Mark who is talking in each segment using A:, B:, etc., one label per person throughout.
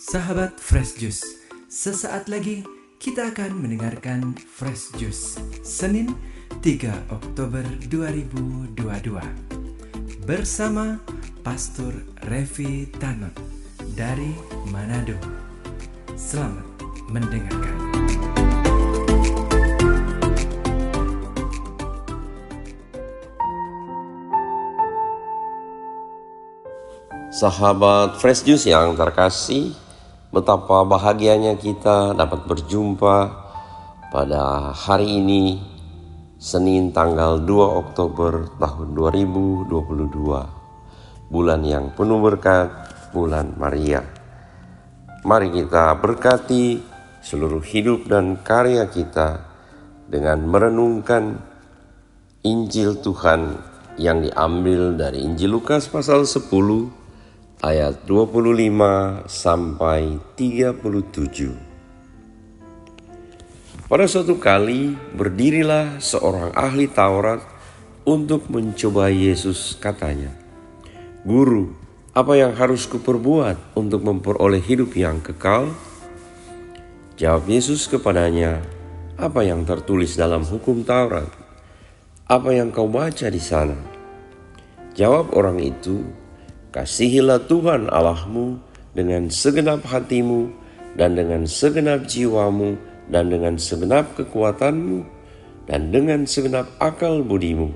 A: Sahabat Fresh Juice, sesaat lagi kita akan mendengarkan Fresh Juice Senin 3 Oktober 2022 bersama Pastor Revi Tanot dari Manado. Selamat mendengarkan.
B: Sahabat Fresh Juice yang terkasih, betapa bahagianya kita dapat berjumpa pada hari ini, Senin tanggal 2 Oktober tahun 2022, bulan yang penuh berkat, bulan Maria. Mari kita berkati seluruh hidup dan karya kita dengan merenungkan Injil Tuhan yang diambil dari Injil Lukas pasal 10 ayat 25 sampai 37. Pada suatu kali berdirilah seorang ahli Taurat untuk mencoba Yesus, katanya, "Guru, apa yang harus kuperbuat untuk memperoleh hidup yang kekal?" Jawab Yesus kepadanya, "Apa yang tertulis dalam hukum Taurat? Apa yang kau baca di sana?" Jawab orang itu, "Kasihilah Tuhan Allahmu dengan segenap hatimu dan dengan segenap jiwamu dan dengan segenap kekuatanmu dan dengan segenap akal budimu,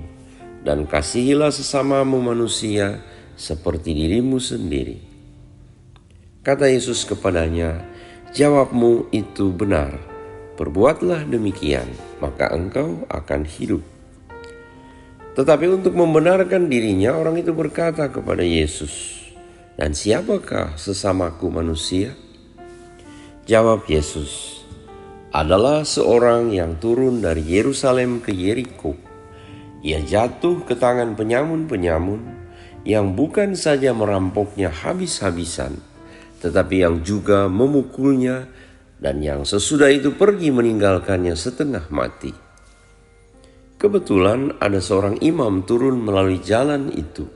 B: dan kasihilah sesamamu manusia seperti dirimu sendiri." Kata Yesus kepadanya, "Jawabmu itu benar. Perbuatlah demikian, maka engkau akan hidup." Tetapi untuk membenarkan dirinya, orang itu berkata kepada Yesus, "Dan siapakah sesamaku manusia?" Jawab Yesus, "Adalah seorang yang turun dari Yerusalem ke Yeriko. Ia jatuh ke tangan penyamun-penyamun yang bukan saja merampoknya habis-habisan, tetapi yang juga memukulnya, dan yang sesudah itu pergi meninggalkannya setengah mati. Kebetulan ada seorang imam turun melalui jalan itu.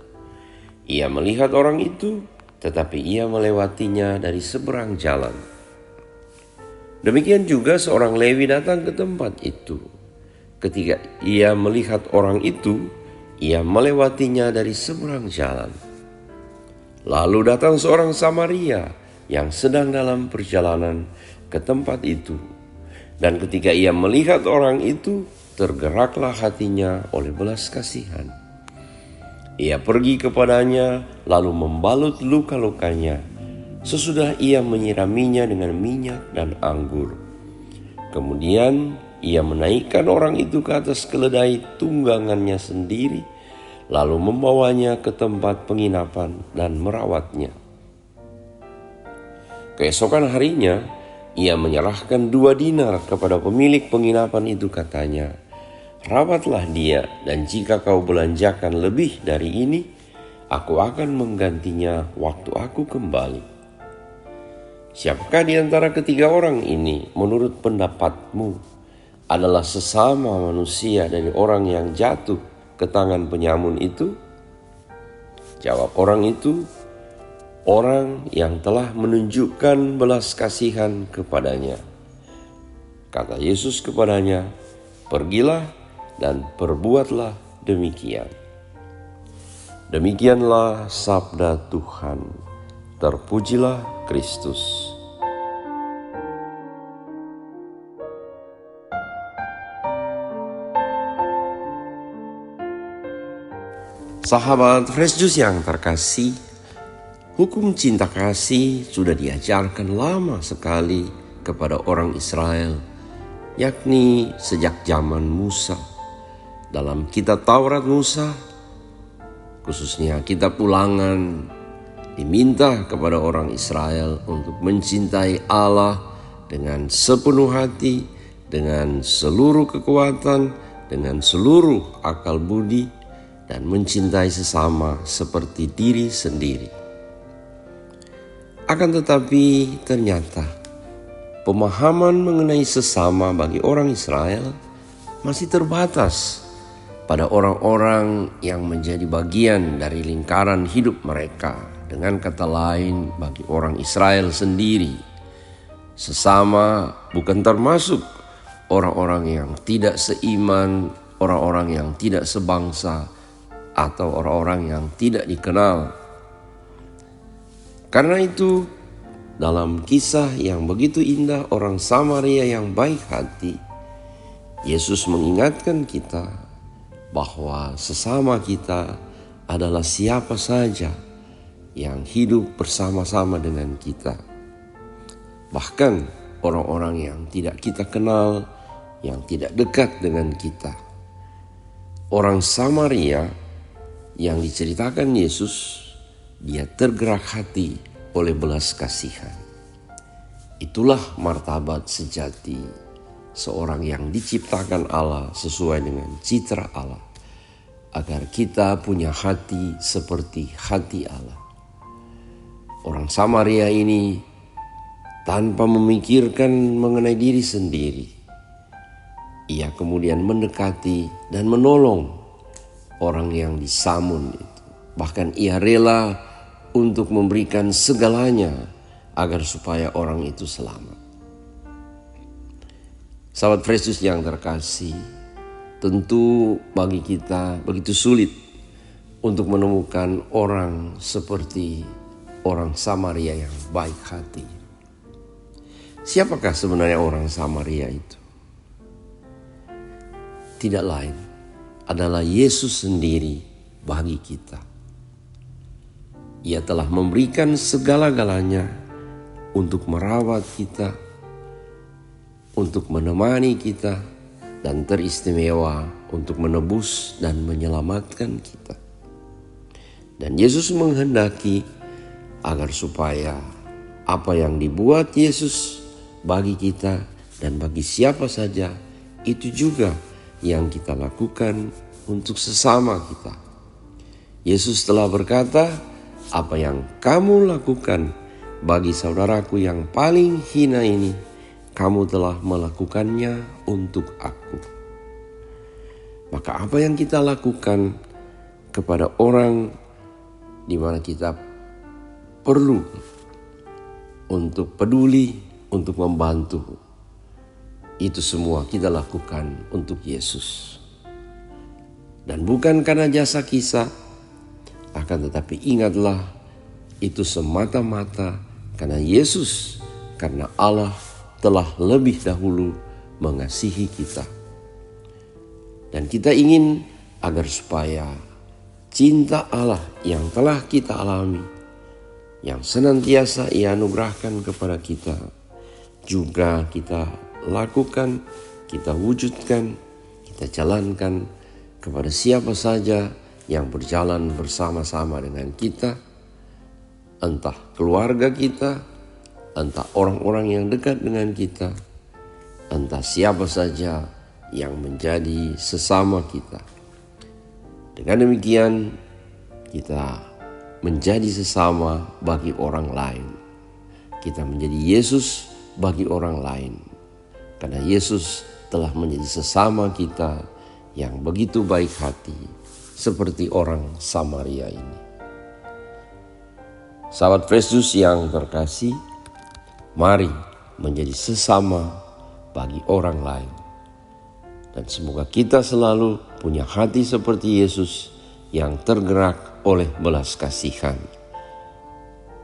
B: Ia melihat orang itu, tetapi ia melewatinya dari seberang jalan. Demikian juga seorang Lewi datang ke tempat itu. Ketika ia melihat orang itu, ia melewatinya dari seberang jalan. Lalu datang seorang Samaria yang sedang dalam perjalanan ke tempat itu. Dan ketika ia melihat orang itu, tergeraklah hatinya oleh belas kasihan. Ia pergi kepadanya, lalu membalut luka-lukanya. Sesudah ia menyiraminya dengan minyak dan anggur. Kemudian ia menaikkan orang itu ke atas keledai tunggangannya sendiri, lalu membawanya ke tempat penginapan dan merawatnya. Keesokan harinya, ia menyerahkan 2 dinar kepada pemilik penginapan itu, katanya, "Rawatlah dia, dan jika kau belanjakan lebih dari ini, aku akan menggantinya waktu aku kembali." Siapakah di antara ketiga orang ini menurut pendapatmu adalah sesama manusia dari orang yang jatuh ke tangan penyamun itu? Jawab orang itu, "Orang yang telah menunjukkan belas kasihan kepadanya." Kata Yesus kepadanya, "Pergilah dan perbuatlah demikian." Demikianlah sabda Tuhan. Terpujilah Kristus. Sahabat Fresh Juice yang terkasih, hukum cinta kasih sudah diajarkan lama sekali kepada orang Israel, yakni sejak zaman Musa. Dalam kitab Taurat Musa, khususnya kitab Ulangan, diminta kepada orang Israel untuk mencintai Allah dengan sepenuh hati, dengan seluruh kekuatan, dengan seluruh akal budi, dan mencintai sesama seperti diri sendiri. Akan tetapi ternyata pemahaman mengenai sesama bagi orang Israel masih terbatas pada orang-orang yang menjadi bagian dari lingkaran hidup mereka. Dengan kata lain, bagi orang Israel sendiri, sesama bukan termasuk orang-orang yang tidak seiman, orang-orang yang tidak sebangsa, atau orang-orang yang tidak dikenal. Karena itu, dalam kisah yang begitu indah orang Samaria yang baik hati, Yesus mengingatkan kita bahwa sesama kita adalah siapa saja yang hidup bersama-sama dengan kita. Bahkan orang-orang yang tidak kita kenal, yang tidak dekat dengan kita. Orang Samaria yang diceritakan Yesus, dia tergerak hati oleh belas kasihan. Itulah martabat sejati seorang yang diciptakan Allah sesuai dengan citra Allah, agar kita punya hati seperti hati Allah. Orang Samaria ini tanpa memikirkan mengenai diri sendiri, ia kemudian mendekati dan menolong orang yang disamun itu. Bahkan ia rela untuk memberikan segalanya agar supaya orang itu selamat. Sahabat Fresh Juice yang terkasih, tentu bagi kita begitu sulit untuk menemukan orang seperti orang Samaria yang baik hati. Siapakah sebenarnya orang Samaria itu? Tidak lain adalah Yesus sendiri bagi kita. Ia telah memberikan segala-galanya untuk merawat kita, untuk menemani kita, dan teristimewa untuk menebus dan menyelamatkan kita. Dan Yesus menghendaki agar supaya apa yang dibuat Yesus bagi kita dan bagi siapa saja, itu juga yang kita lakukan untuk sesama kita. Yesus telah berkata, apa yang kamu lakukan bagi saudaraku yang paling hina ini, kamu telah melakukannya untuk aku. Maka apa yang kita lakukan kepada orang di mana kita perlu untuk peduli, untuk membantu, itu semua kita lakukan untuk Yesus. Dan bukan karena jasa kita, akan tetapi ingatlah, itu semata-mata karena Yesus, karena Allah telah lebih dahulu mengasihi kita. Dan kita ingin agar supaya cinta Allah yang telah kita alami, yang senantiasa Ia anugerahkan kepada kita, juga kita lakukan, kita wujudkan, kita jalankan kepada siapa saja yang berjalan bersama-sama dengan kita, entah keluarga kita, entah orang-orang yang dekat dengan kita, entah siapa saja yang menjadi sesama kita. Dengan demikian kita menjadi sesama bagi orang lain. Kita menjadi Yesus bagi orang lain. Karena Yesus telah menjadi sesama kita yang begitu baik hati, seperti orang Samaria ini. Sahabat Fresh Juice yang terkasih, mari menjadi sesama bagi orang lain. Dan semoga kita selalu punya hati seperti Yesus yang tergerak oleh belas kasihan.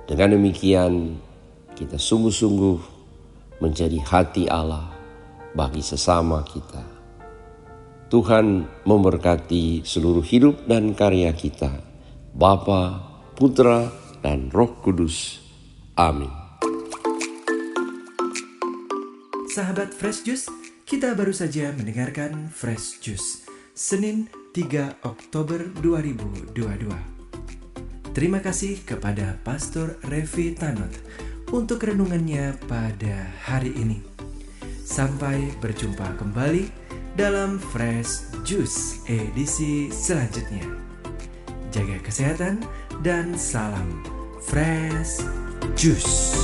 B: Dengan demikian kita sungguh-sungguh menjadi hati Allah bagi sesama kita. Tuhan memberkati seluruh hidup dan karya kita, Bapa, Putra, dan Roh Kudus. Amin.
A: Sahabat Fresh Juice, kita baru saja mendengarkan Fresh Juice, Senin 3 Oktober 2022. Terima kasih kepada Pastor Revi Tanot untuk renungannya pada hari ini. Sampai berjumpa kembali dalam Fresh Juice edisi selanjutnya. Jaga kesehatan dan salam Fresh Juice.